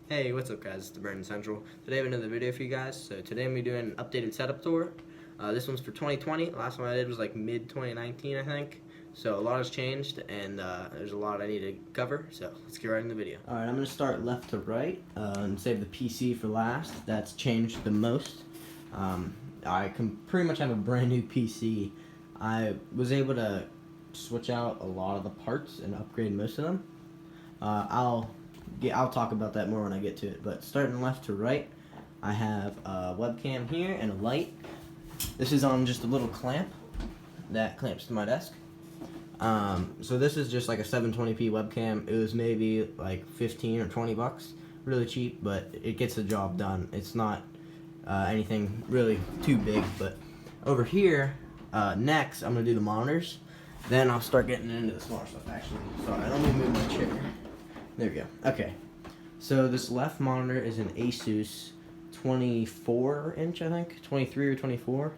Hey, what's up guys? It's the Brandon Central. Today I have another video for you guys. So today I'm going to be doing an updated setup tour. This one's for 2020. Last one I did was like mid-2019 I think. So a lot has changed and there's a lot I need to cover. So let's get right in the video. Alright, I'm going to start left to right and save the PC for last. That's changed the most. I can pretty much have a brand new PC. I was able to switch out a lot of the parts and upgrade most of them. I'll talk about that more when I get to it, but starting left to right, I have a webcam here and a light. This is on just a little clamp that clamps to my desk. So this is just like a 720p webcam. It was maybe like 15 or 20 bucks, really cheap, but it gets the job done. It's not anything really too big, but over here, next I'm gonna do the monitors. Then I'll start getting into the smaller stuff actually. Sorry, let me move my chair. There we go. Okay. So this left monitor is an Asus 24-inch, I think. 23 or 24.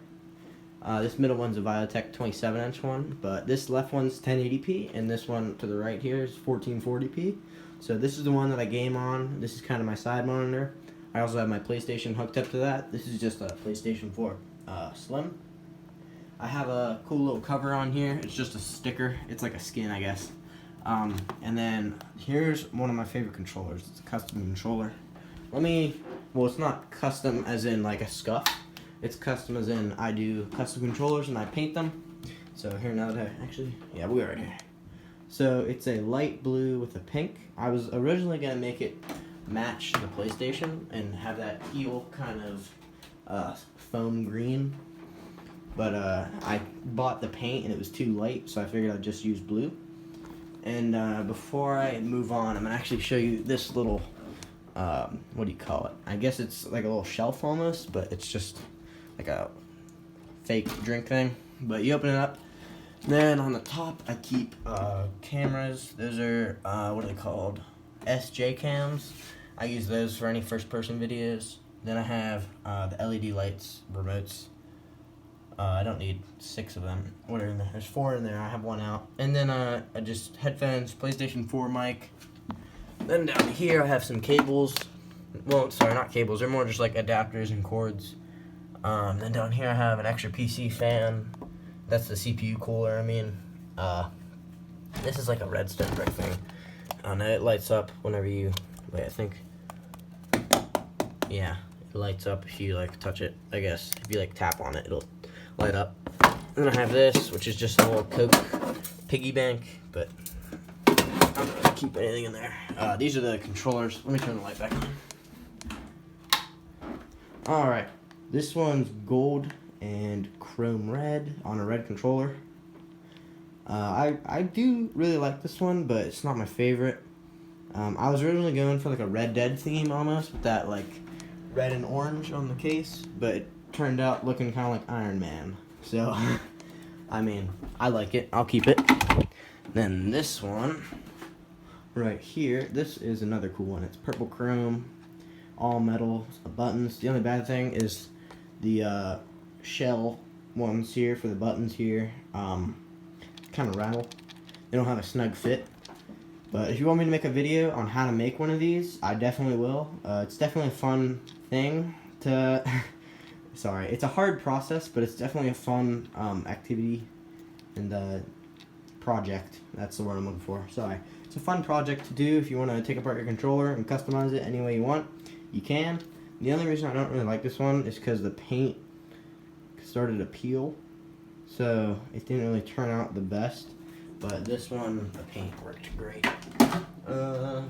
This middle one's a Viotech 27-inch one. But this left one's 1080p, and this one to the right here is 1440p. So this is the one that I game on. This is kind of my side monitor. I also have my PlayStation hooked up to that. This is just a PlayStation 4 Slim. I have a cool little cover on here. It's just a sticker. It's like a skin, I guess. And then here's one of my favorite controllers. It's a custom controller. Well, it's not custom as in like a scuff. It's custom as in I do custom controllers and I paint them. So here now that we're right here. So it's a light blue with a pink. I was originally gonna make it match the PlayStation and have that teal kind of foam green. But I bought the paint and it was too light, so I figured I'd just use blue. And before I move on, I'm going to actually show you this little, what do you call it? I guess it's like a little shelf almost, but it's just like a fake drink thing. But you open it up. Then on the top, I keep cameras. Those are, what are they called? SJ cams. I use those for any first-person videos. Then I have the LED lights, remotes. I don't need 6 of them. What are in there? There's 4 in there. I have 1 out. And then I just headphones, PlayStation 4 mic. Then down here I have some cables. Well, sorry, not cables. They're more just like adapters and cords. Then down here I have an extra PC fan. That's the CPU cooler. This is like a redstone brick thing. And it lights up whenever you. Wait, I think. Yeah, it lights up if you like touch it. I guess if you like tap on it, it'll light up. And then I have this, which is just a little Coke piggy bank, but I'm not gonna keep anything in there. These are the controllers. Let me turn the light back on. Alright, this one's gold and chrome red on a red controller. I do really like this one, but it's not my favorite. I was originally going for like a Red Dead theme almost, with that like red and orange on the case, but it turned out looking kind of like Iron Man. So, I like it. I'll keep it. Then this one, right here, this is another cool one. It's purple chrome, all metal buttons. The only bad thing is the shell ones here for the buttons here kind of rattle. They don't have a snug fit. But if you want me to make a video on how to make one of these, I definitely will. It's definitely a fun thing to... Sorry, it's a hard process, but it's definitely a fun activity and project. That's the word I'm looking for. Sorry. It's a fun project to do if you want to take apart your controller and customize it any way you want. You can. The only reason I don't really like this one is because the paint started to peel. So it didn't really turn out the best. But this one, the paint worked great. Here, let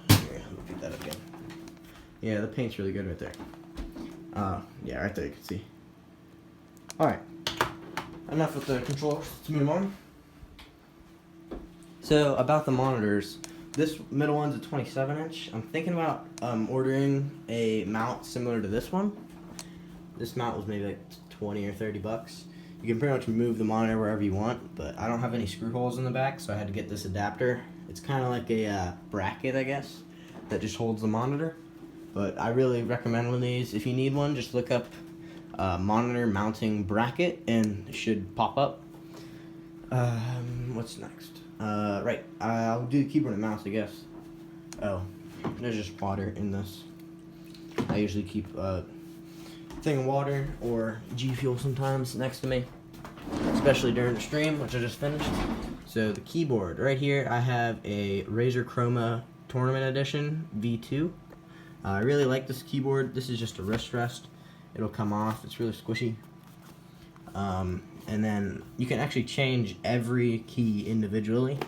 me pick that up again. Yeah, the paint's really good right there. Yeah, right there you can see. Alright, enough with the controllers, let's move on. So, about the monitors, this middle one's a 27-inch. I'm thinking about ordering a mount similar to this one. This mount was maybe like 20 or 30 bucks. You can pretty much move the monitor wherever you want, but I don't have any screw holes in the back, so I had to get this adapter. It's kind of like a bracket, I guess, that just holds the monitor. But I really recommend one of these. If you need one, just look up monitor mounting bracket and it should pop up. What's next? Right, I'll do the keyboard and mouse, I guess. Oh, There's just water in this. I usually keep a thing of water or G Fuel sometimes next to me, especially during the stream, which I just finished. So the keyboard right here, I have a Razer Chroma Tournament Edition V2. I really like this keyboard. This is just a wrist rest. It'll come off. It's really squishy. And then you can actually change every key individually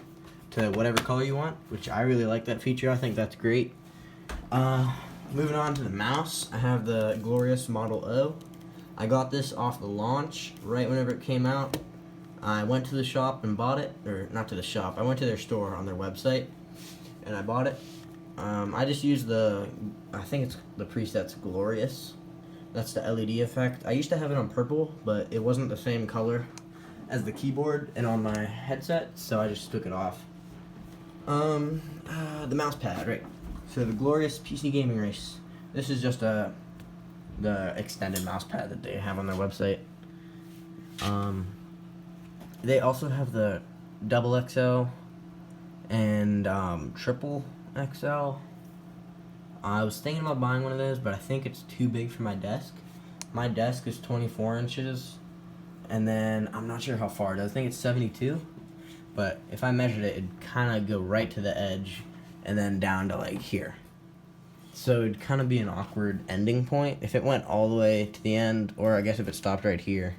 to whatever color you want, which I really like that feature. I think that's great. Moving on to the mouse, I have the Glorious Model O. I got this off the launch right whenever it came out. I went to the shop and bought it, or not to the shop, I went to their store on their website and I bought it. I just used I think it's the preset's Glorious. That's the LED effect. I used to have it on purple, but it wasn't the same color as the keyboard and on my headset, so I just took it off. The mouse pad, right. So the Glorious PC Gaming Race. This is just the extended mouse pad that they have on their website. They also have the double XL and triple XL. I was thinking about buying one of those, but I think it's too big for my desk. My desk is 24 inches, and then I'm not sure how far it is. I think it's 72, but if I measured it, it'd kind of go right to the edge and then down to like here. So it'd kind of be an awkward ending point if it went all the way to the end, or I guess if it stopped right here,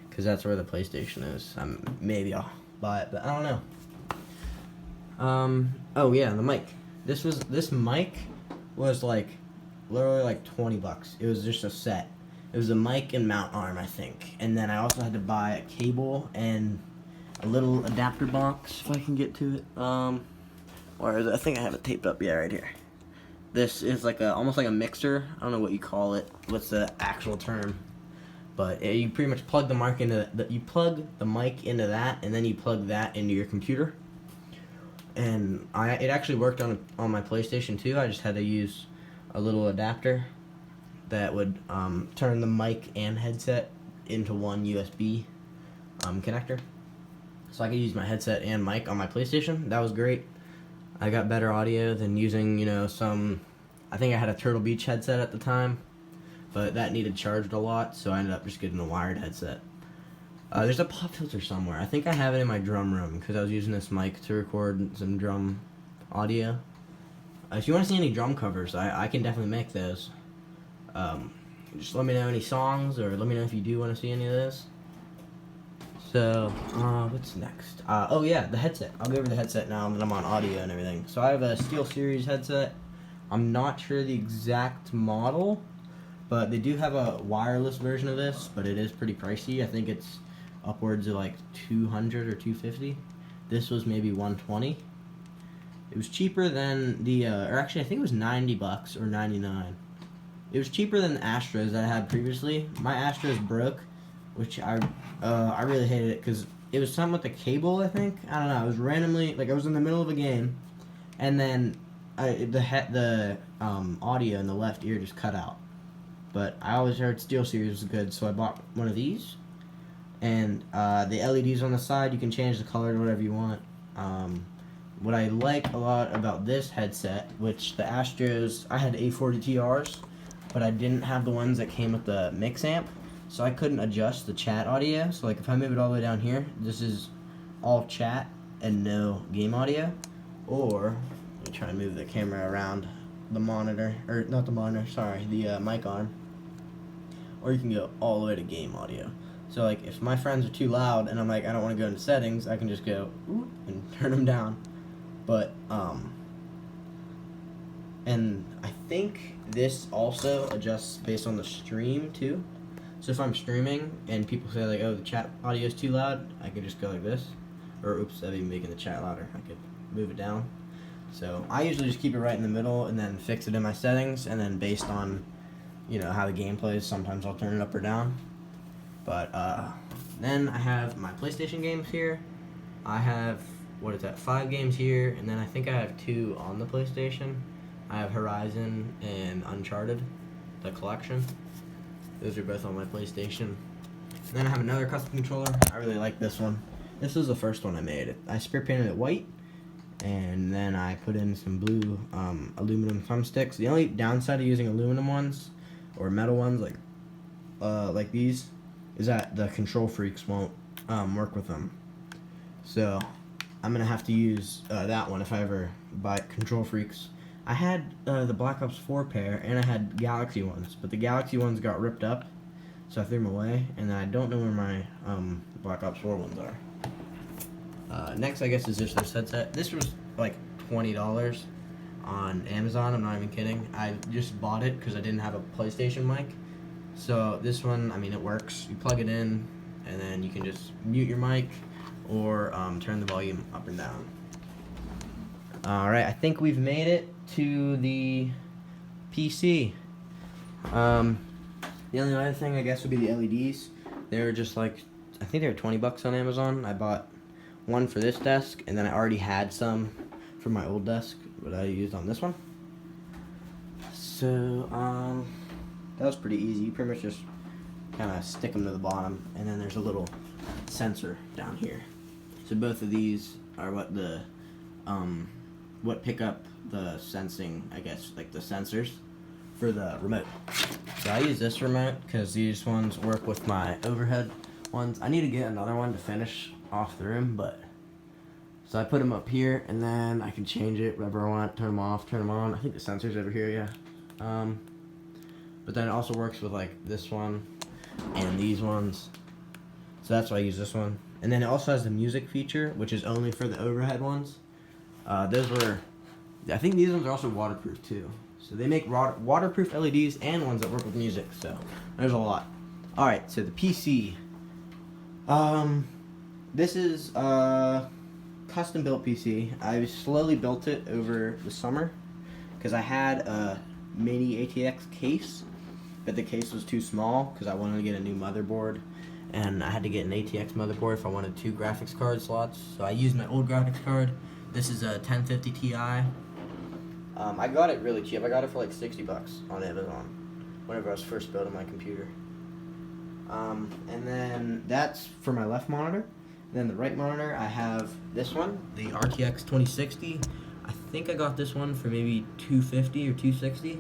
because that's where the PlayStation is. Maybe I'll buy it, but I don't know. Oh yeah, the mic. This mic was like literally like $20. It was just a set. It was a mic and mount arm, I think, and then I also had to buy a cable and a little adapter box if I can get to it. Or is it? I think I have it taped up. Yeah, right here. This is like almost like a mixer. I don't know what you call it. What's the actual term? But you pretty much plug the mic into you plug the mic into that, and then you plug that into your computer. And it actually worked on my PlayStation 2. I just had to use a little adapter that would turn the mic and headset into one USB connector. So I could use my headset and mic on my PlayStation. That was great. I got better audio than using, I think I had a Turtle Beach headset at the time, but that needed charged a lot, so I ended up just getting a wired headset. There's a pop filter somewhere. I think I have it in my drum room because I was using this mic to record some drum audio. If you want to see any drum covers, I can definitely make those. Just let me know any songs, or let me know if you do want to see any of this. So, what's next? Oh yeah, the headset. I'll go over the headset now that I'm on audio and everything. So I have a SteelSeries headset. I'm not sure the exact model, but they do have a wireless version of this, but it is pretty pricey. I think it's upwards of like $200 or $250. This was maybe $120. It was cheaper than or actually I think it was $90 or $99. It was cheaper than the Astros that I had previously. My Astros broke, which I really hated it because it was something with the cable, I think. I don't know. I was randomly, I was in the middle of a game, and then the audio in the left ear just cut out. But I always heard SteelSeries was good, so I bought one of these. And the LEDs on the side, you can change the color to whatever you want. What I like a lot about this headset, which the Astros, I had A40TRs, but I didn't have the ones that came with the mix amp. So I couldn't adjust the chat audio. So if I move it all the way down here, this is all chat and no game audio. Or, let me try and move the camera around the monitor, or not the monitor, sorry, the mic arm. Or you can go all the way to game audio. So if my friends are too loud and I'm I don't want to go into settings, I can just go ooh, and turn them down. But, and I think this also adjusts based on the stream too. So if I'm streaming and people say oh, the chat audio is too loud, I could just go like this. Or oops, that'd be making the chat louder. I could move it down. So I usually just keep it right in the middle and then fix it in my settings, and then based on, how the game plays, sometimes I'll turn it up or down. But then I have my PlayStation games here. I have, 5 games here, and then I think I have 2 on the PlayStation. I have Horizon and Uncharted, the collection. Those are both on my PlayStation. And then I have another custom controller. I really like this one. This was the first one I made. I spray painted it white, and then I put in some blue aluminum thumbsticks. The only downside of using aluminum ones or metal ones like these is that the control freaks won't work with them. So I'm gonna have to use that one if I ever buy control freaks. I had the Black Ops 4 pair, and I had Galaxy ones, but the Galaxy ones got ripped up, so I threw them away, and then I don't know where my Black Ops 4 ones are. Next, I guess, is this headset. This was like $20 on Amazon. I'm not even kidding. I just bought it because I didn't have a PlayStation mic. So this one, I mean, it works. You plug it in, and then you can just mute your mic or turn the volume up and down. Alright, I think we've made it to the PC. The only other thing, I guess, would be the LEDs. They were just like, I think they were 20 bucks on Amazon. I bought one for this desk, and then I already had some for my old desk, but I used on this one. So, that was pretty easy. You pretty much just kind of stick them to the bottom, and then there's a little sensor down here. So both of these are what pick up the sensing, I guess, like the sensors for the remote. So I use this remote because these ones work with my overhead ones. I need to get another one to finish off the room, but so I put them up here, and then I can change it whatever I want, turn them off, turn them on. I think the sensor's over here, yeah. But then it also works with like this one and these ones, so that's why I use this one. And then it also has the music feature, which is only for the overhead ones. Those were, I think these ones are also waterproof too. So they make waterproof LEDs and ones that work with music, so there's a lot. Alright, so the PC. This is a custom built PC. I slowly built it over the summer because I had a mini ATX case, but the case was too small because I wanted to get a new motherboard, and I had to get an ATX motherboard if I wanted 2 graphics card slots. So I used my old graphics card. This is a 1050 Ti. I got it really cheap. I got it for like 60 bucks on Amazon whenever I was first building my computer. And then that's for my left monitor. And then the right monitor, I have this one, the RTX 2060. I think I got this one for maybe $250 or $260,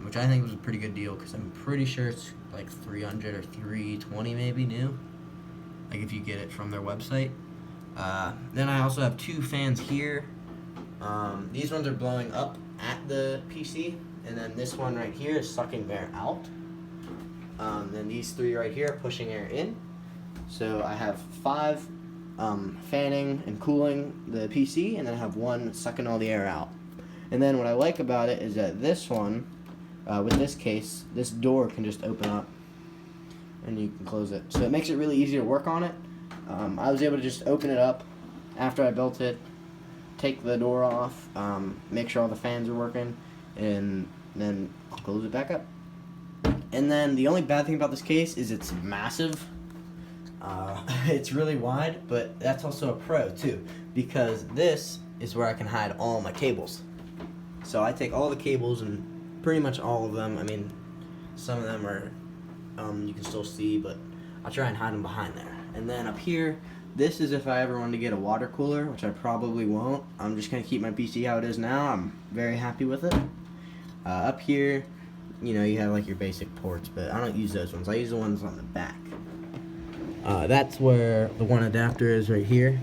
which I think was a pretty good deal because I'm pretty sure it's like $300 or $320 maybe new, like if you get it from their website. Then I also have 2 fans here. These ones are blowing up at the PC, and then this one right here is sucking air out. Then these 3 right here are pushing air in. So I have 5 fanning and cooling the PC, and then I have 1 sucking all the air out. And then what I like about it is that this one, with this case, this door can just open up, and you can close it. So it makes it really easy to work on it. I was able to just open it up after I built it, take the door off, make sure all the fans are working, and then close it back up. And then the only bad thing about this case is it's massive. It's really wide, but that's also a pro too, because this is where I can hide all my cables. So I take all the cables, and pretty much all of them. I mean, some of them are you can still see, but I'll try and hide them behind there. And then up here, this is if I ever wanted to get a water cooler, which I probably won't. I'm just going to keep my PC how it is now. I'm very happy with it. Up here, you know, you have like your basic ports, but I don't use those ones. I use the ones on the back. That's where the one adapter is right here.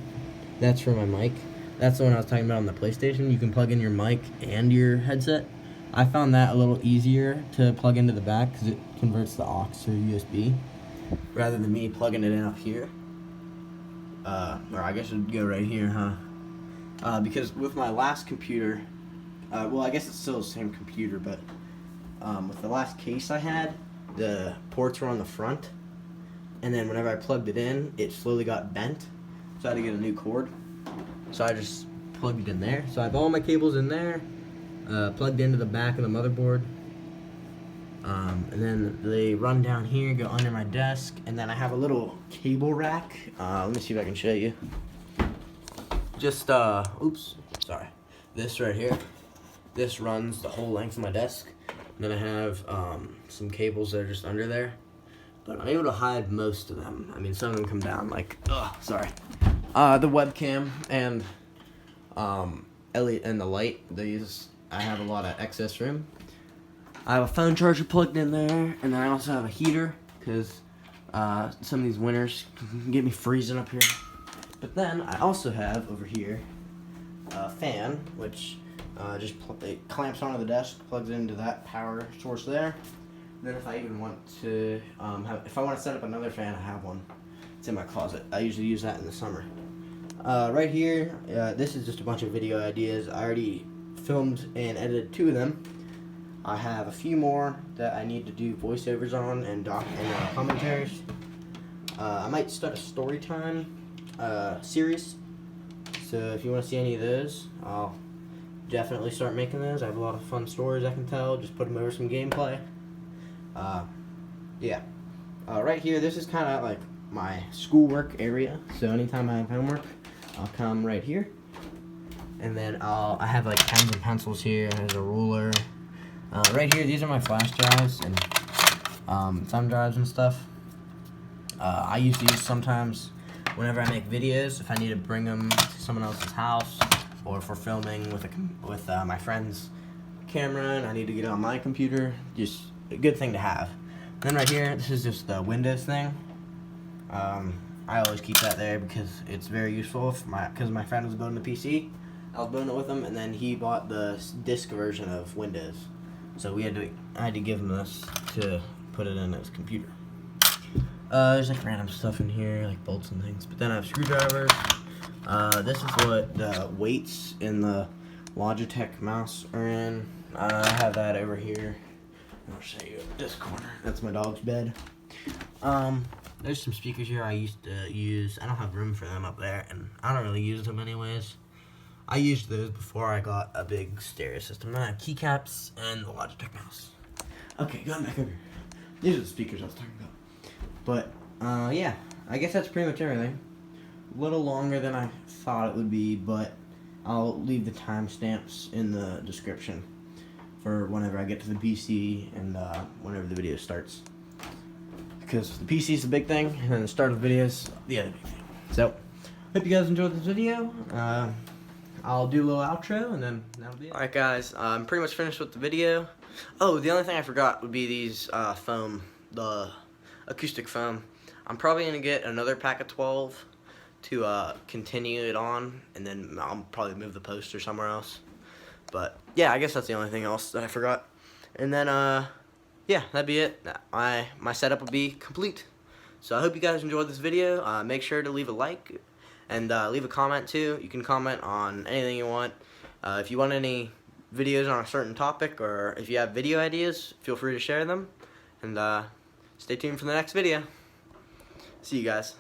That's for my mic. That's the one I was talking about on the PlayStation. You can plug in your mic and your headset. I found that a little easier to plug into the back because it converts the aux to USB, rather than me plugging it in up here. Or I guess it would go right here, huh? Because with my last computer, well, I guess it's still the same computer, but with the last case I had, the ports were on the front, and then whenever I plugged it in, it slowly got bent, so I had to get a new cord. So I just plugged it in there. So I have all my cables in there, plugged into the back of the motherboard, and then they run down here, go under my desk, and then I have a little cable rack. Let me see if I can show you. Just, oops, sorry. This right here, this runs the whole length of my desk. And then I have some cables that are just under there, but I'm able to hide most of them. I mean, some of them come down like, sorry. The webcam and LED and the light. I have a lot of excess room. I have a phone charger plugged in there, and then I also have a heater because some of these winters can get me freezing up here. But then I also have over here a fan, which it clamps onto the desk, plugs into that power source there. And then if I even want to if I want to set up another fan, I have one. It's in my closet. I usually use that in the summer. Right here, this is just a bunch of video ideas. I already filmed and edited 2 of them. I have a few more that I need to do voiceovers on and commentaries. I might start a story time series. So if you want to see any of those, I'll definitely start making those. I have a lot of fun stories I can tell. Just put them over some gameplay. Yeah. Right here, this is kind of like my schoolwork area. So anytime I have homework, I'll come right here. And then I have like pens and pencils here. There's a ruler. Right here, these are my flash drives and thumb drives and stuff. I use these sometimes whenever I make videos, if I need to bring them to someone else's house, or if we're filming with my friend's camera and I need to get it on my computer. Just a good thing to have. Then right here, this is just the Windows thing. I always keep that there because it's very useful. Because my friend was building a PC, I was building it with him, and then he bought the disc version of Windows. So I had to give him this to put it in his computer. There's like random stuff in here, like bolts and things. But then I have screwdrivers. This is what the weights in the Logitech mouse are in. I have that over here. I'll show you this corner. That's my dog's bed. There's some speakers here I used to use. I don't have room for them up there, and I don't really use them anyways. I used those before I got a big stereo system. Then I have keycaps and the Logitech mouse. Okay, going back over here. These are the speakers I was talking about. But, yeah, I guess that's pretty much everything. A little longer than I thought it would be, but I'll leave the timestamps in the description for whenever I get to the PC and whenever the video starts. Because the PC is the big thing, and then the start of the video is the other big thing. So, hope you guys enjoyed this video. I'll do a little outro, and then that'll be it. Alright guys, I'm pretty much finished with the video. Oh, the only thing I forgot would be these foam, the acoustic foam. I'm probably going to get another pack of 12 to continue it on, and then I'll probably move the poster somewhere else. But, yeah, I guess that's the only thing else that I forgot. And then, yeah, that'd be it. My setup will be complete. So I hope you guys enjoyed this video. Make sure to leave a like and leave a comment too. You can comment on anything you want. If you want any videos on a certain topic, or if you have video ideas, feel free to share them. And stay tuned for the next video. See you guys.